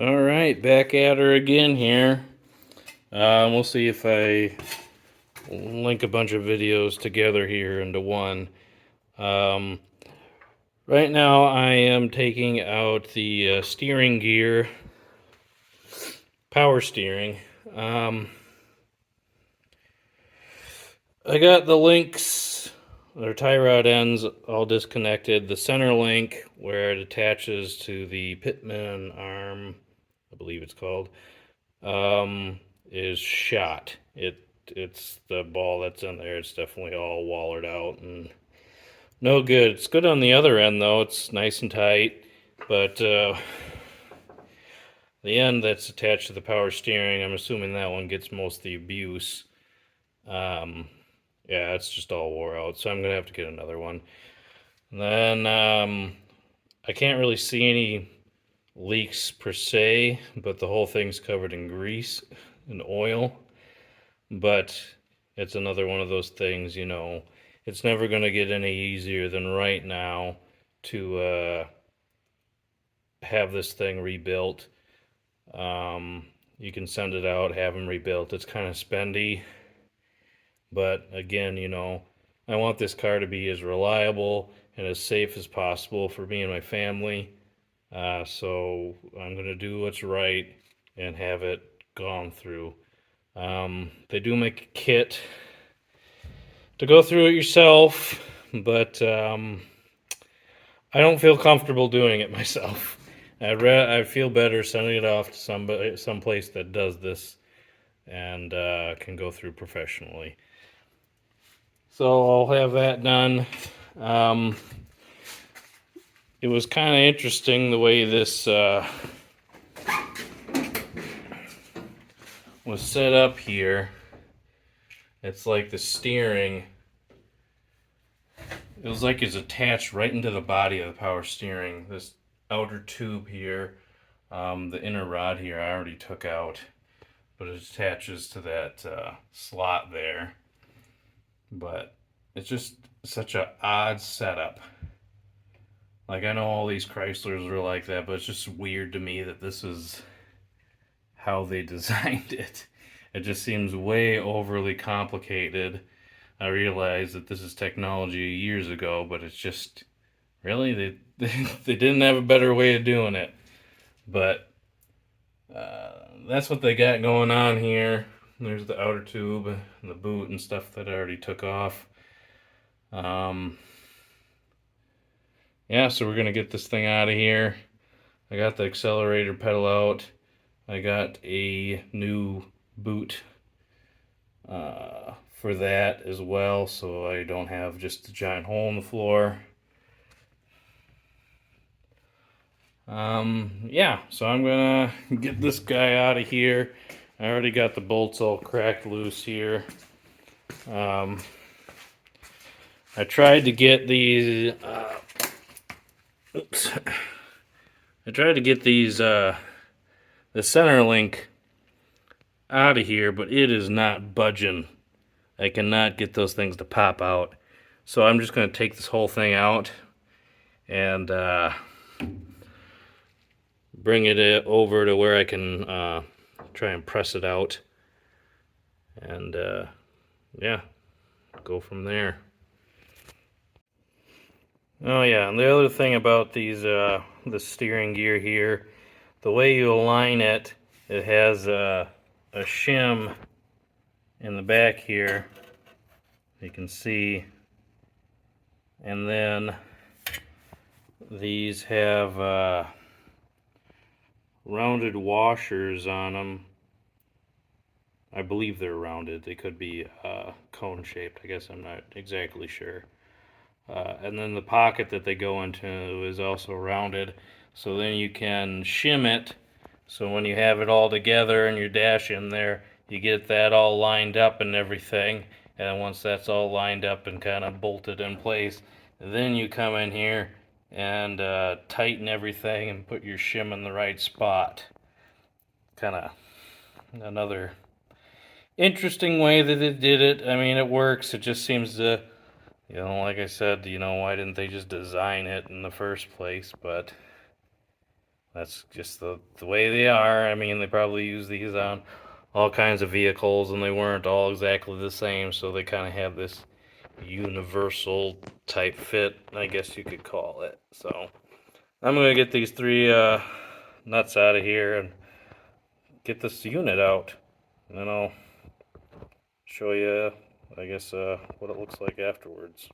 All right, back at her again here. We'll see if I link a bunch of videos together here into one. Um, right now, I am taking out the steering gear, power steering. I got the links, or tie rod ends, all disconnected. The center link, where it attaches to the pitman arm, I believe it's called, is shot. It's the ball that's in there. It's definitely all wallered out and no good. It's good on the other end though. It's nice and tight, but the end that's attached to the power steering, I'm assuming that one gets most of the abuse. Yeah, it's just all wore out, so I'm gonna have to get another one. And then I can't really see any leaks per se, but the whole thing's covered in grease and oil. But it's another one of those things, it's never going to get any easier than right now to have this thing rebuilt. You can send it out, have them rebuilt. It's kind of spendy, but again, I want this car to be as reliable and as safe as possible for me and my family. So I'm going to do what's right and have it gone through. They do make a kit to go through it yourself, but I don't feel comfortable doing it myself. I feel better sending it off to some place that does this and can go through professionally. So I'll have that done. It was kind of interesting the way this was set up here. It's like the steering, it was like it's attached right into the body of the power steering. This outer tube here, the inner rod here I already took out, but it attaches to that slot there. But it's just such an odd setup. Like, I know all these Chryslers are like that, but it's just weird to me that this is how they designed it. It just seems way overly complicated. I realize that this is technology years ago, but it's just, really, they didn't have a better way of doing it. But that's what they got going on here. There's the outer tube and the boot and stuff that I already took off. Yeah, so we're gonna get this thing out of here. I got the accelerator pedal out. I got a new boot for that as well, so I don't have just a giant hole in the floor. Yeah, so I'm gonna get this guy out of here. I already got the bolts all cracked loose here. I tried to get these I tried to get these the center link out of here, but it is not budging. I cannot get those things to pop out. So I'm just going to take this whole thing out and bring it over to where I can try and press it out. And yeah, go from there. Oh yeah, and the other thing about these, the steering gear here, the way you align it, it has a shim in the back here, you can see, and then these have rounded washers on them. I believe they're rounded. They could be cone shaped. I guess I'm not exactly sure. And then the pocket that they go into is also rounded, so then you can shim it, so when you have it all together and your dash in there, you get that all lined up and everything, and once that's all lined up and kind of bolted in place, then you come in here and tighten everything and put your shim in the right spot. Kind of another interesting way that they did it. I mean, it works. It just seems to, like I said, why didn't they just design it in the first place? But That's just the way they are. I mean, they probably use these on all kinds of vehicles, and they weren't all exactly the same, so they kind of have this universal type fit, I guess you could call it. So I'm gonna get these three nuts out of here and get this unit out, and then I'll show you, I guess, what it looks like afterwards.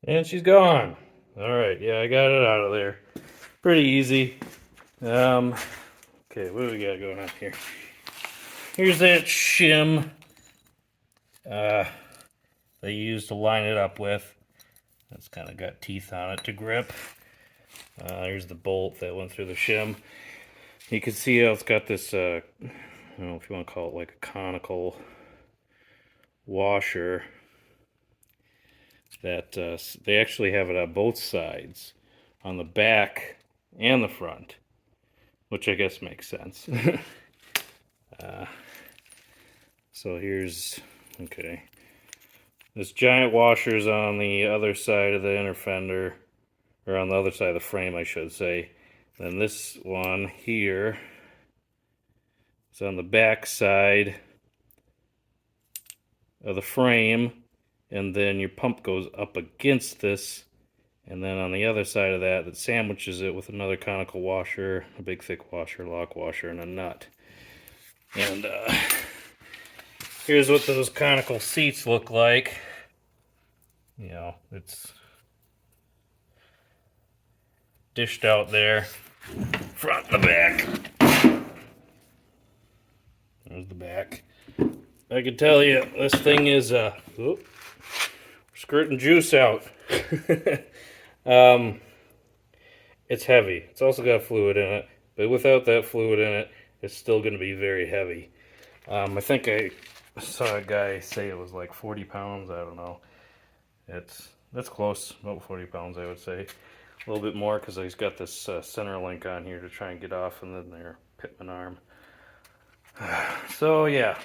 And she's gone. All right, yeah, I got it out of there. Pretty easy. Okay, what do we got going on here? Here's that shim they used to line it up with. That's kind of got teeth on it to grip. Here's the bolt that went through the shim. You can see how it's got this, I don't know if you want to call it like a conical washer that they actually have it on both sides, on the back and the front, which I guess makes sense. So here's, okay, this giant washer's on the other side of the inner fender, or on the other side of the frame, I should say. Then this one here is on the back side of the frame, and then your pump goes up against this, and then on the other side of that, it sandwiches it with another conical washer, a big thick washer, lock washer, and a nut. And here's what those conical seats look like. You know, it's dished out there, front and the back. There's the back. I can tell you, this thing is squirting juice out. It's heavy. It's also got fluid in it, but without that fluid in it, it's still going to be very heavy. I think I saw a guy say it was like 40 pounds. I don't know. That's close, about 40 pounds, I would say. A little bit more because he's got this center link on here to try and get off, and then their pitman arm. So yeah,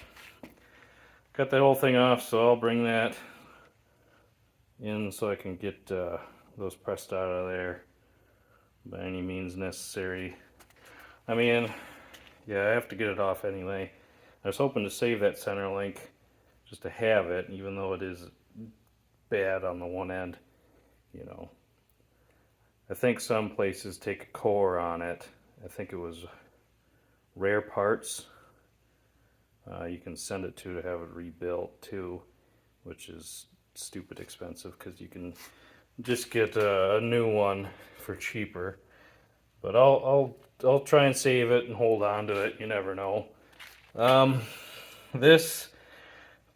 got that whole thing off, so I'll bring that in so I can get those pressed out of there by any means necessary. I mean, yeah, I have to get it off anyway. I was hoping to save that center link just to have it, even though it is bad on the one end, you know. I think some places take a core on it. I think it was Rare Parts. You can send it to have it rebuilt too, which is stupid expensive because you can just get a new one for cheaper. But I'll try and save it and hold on to it. You never know. This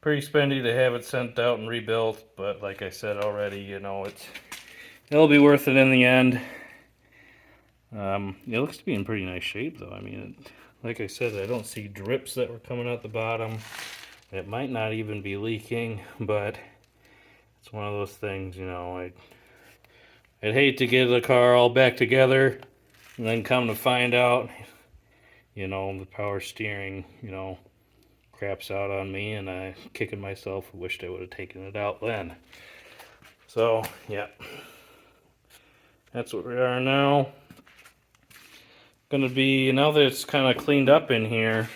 pretty spendy to have it sent out and rebuilt, but like I said already, you know, it'll be worth it in the end. It looks to be in pretty nice shape though. I mean, like I said, I don't see drips that were coming out the bottom. It might not even be leaking, but it's one of those things, you know, I'd hate to get the car all back together and then come to find out, you know, the power steering, you know, craps out on me, and I'm kicking myself. I wished I would have taken it out then. So, yeah. That's what we are now. Gonna be, now that it's kind of cleaned up in here,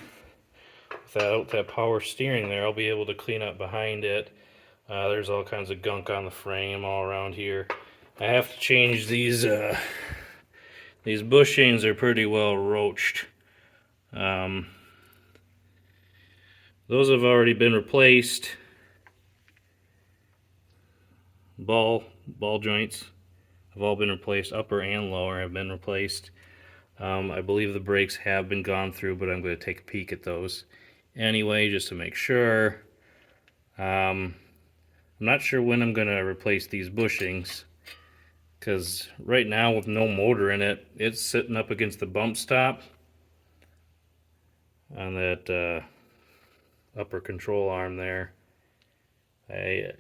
without that power steering there, I'll be able to clean up behind it. There's all kinds of gunk on the frame all around here. I have to change these bushings are pretty well roached. Those have already been replaced. Ball joints have all been replaced. Upper and lower have been replaced. I believe the brakes have been gone through, but I'm going to take a peek at those anyway, just to make sure. I'm not sure when I'm going to replace these bushings, because right now with no motor in it, it's sitting up against the bump stop on that upper control arm there. I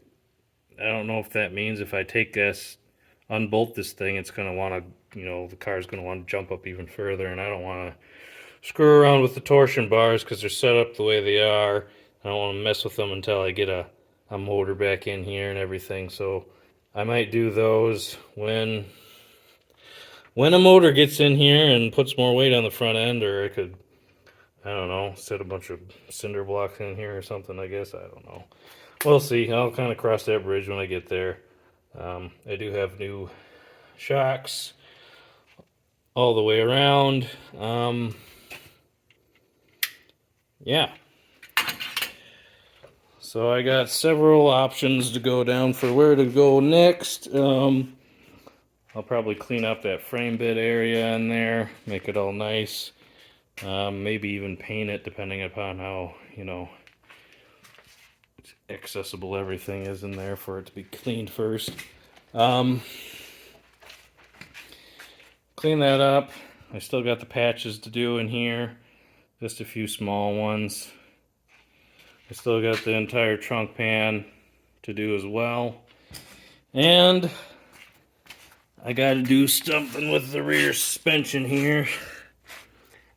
don't know if that means if I take this, unbolt this thing, it's going to want to, you know, the car's going to want to jump up even further, and I don't want to screw around with the torsion bars because they're set up the way they are. I don't want to mess with them until I get a motor back in here and everything. So I might do those when when a motor gets in here and puts more weight on the front end, or I could, I don't know, set a bunch of cinder blocks in here or something, I guess. I don't know. We'll see. I'll kind of cross that bridge when I get there. I do have new shocks all the way around. Yeah. So I got several options to go down for where to go next. I'll probably clean up that frame bit area in there, make it all nice. Maybe even paint it, depending upon how, accessible everything is in there for it to be cleaned first. Clean that up. I still got the patches to do in here, just a few small ones. I still got the entire trunk pan to do as well. And I got to do something with the rear suspension here.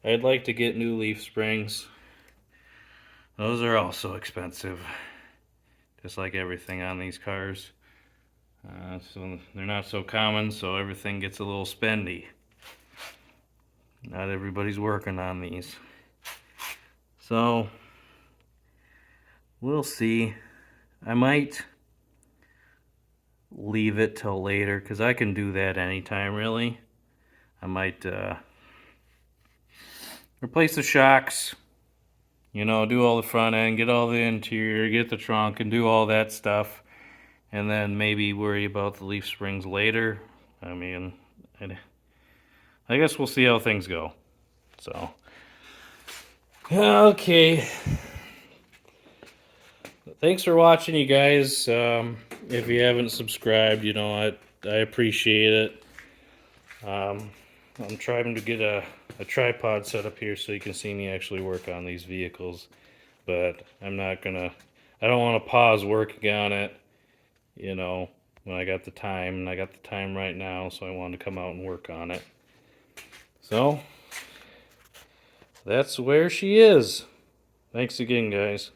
I'd like to get new leaf springs. Those are also expensive, just like everything on these cars. So they're not so common, so everything gets a little spendy. Not everybody's working on these. So we'll see. I might leave it till later, because I can do that anytime, really. I might replace the shocks, do all the front end, get all the interior, get the trunk, and do all that stuff. And then maybe worry about the leaf springs later. I mean, I guess we'll see how things go. So, okay. Thanks for watching, you guys. If you haven't subscribed, I appreciate it. I'm trying to get a tripod set up here so you can see me actually work on these vehicles. But I don't want to pause working on it, when I got the time. And I got the time right now, so I wanted to come out and work on it. So, that's where she is. Thanks again, guys.